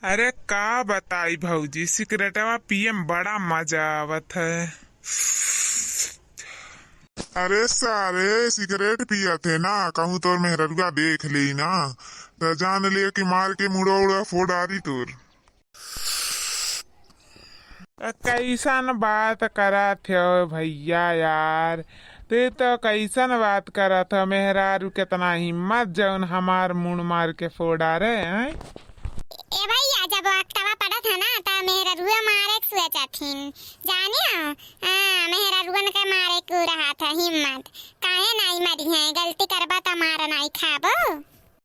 अरे का बताई भौजी, सिगरेटवा पिए में बड़ा मजा आवत है। अरे सारे सिगरेट पिया थे ना, कहूँ तो मेहररुआ देख ली ना तो जान लिया कि मार के मुड़ा उड़ा फोड़ डारी तोर। कैसन बात करत हो भैया यार, ते तो कैसन बात करत हो। मेहरारू कितना हिम्मत जौन हमार मुंड मार के फोड़ डारे हैं। ए भैया जब अक्टवा पड़ा था ना तो मेहररुआ मारे सुए चाथिन जानियो। मेहररुआ के मारे को रहा था हिम्मत, काहे नहीं मरी है, गलती करबा तो मार नहीं खाबो।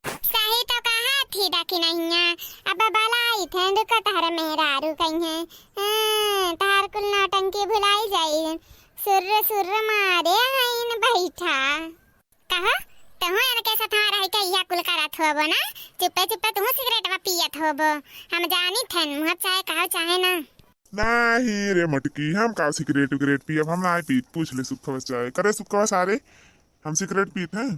सही तो कहा थी डाकी नहीं है, अब बलाई थे दुख तार मेहरारू कहीं है। तार कुल नौटंकी भुलाई जाई, सुर्र सुर्र मारे आइन बैठा कहा तू इनके साथ रही कहिया कुल करत होबो ना, चुप्पे चुप्पे तू सिगरेटवा पियत होबो। हम जानी थन मुँह चाहे कहो चाहे ना। नहीं रे मटकी, हम का सिगरेट विगरेट पियब, हम नहीं पीत। पूछ ले सुखवा चाहे करे सुखवा सारे, हम सिगरेट पीत हैं।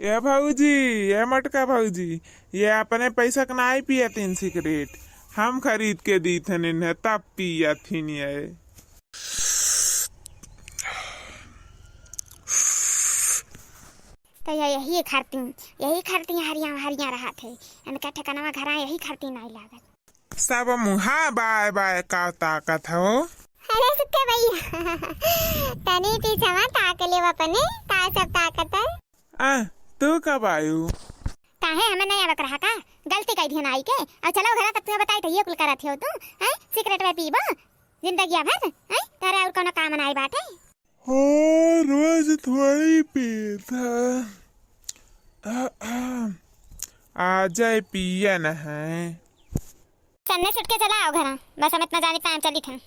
ये भौजी, ये मटका भौजी, ये अपने पैसा का नहीं पिया तीन सिगरेट, हम खरीद के दी थे इन्हें तब पिया थी ये। तो यही खरती हरिया हरिया रहा थे, इनका ठिकाना घर यही खरती नहीं लागत। सब मुहा बाय बाय का ताकत हो। अरे सुक्के भैया तनी पीछवा ताक ले अपने का सब ताकत है। तू कब आयु? काहे हमें नहीं आवक रहा का, गलती कई ध्यान आई के। अब चलो घर तक तुम्हें बताई तो ये कुल करत हो तू हैं, सिगरेट वे पीबो जिंदगी भर हैं, तेरे और कोनो काम नहीं बाटे। हो रोज थोड़ी पीता, आ जाए पिया न है। सन्ने सुट के चला आओ घर, बस हम इतना जानी टाइम चली थे।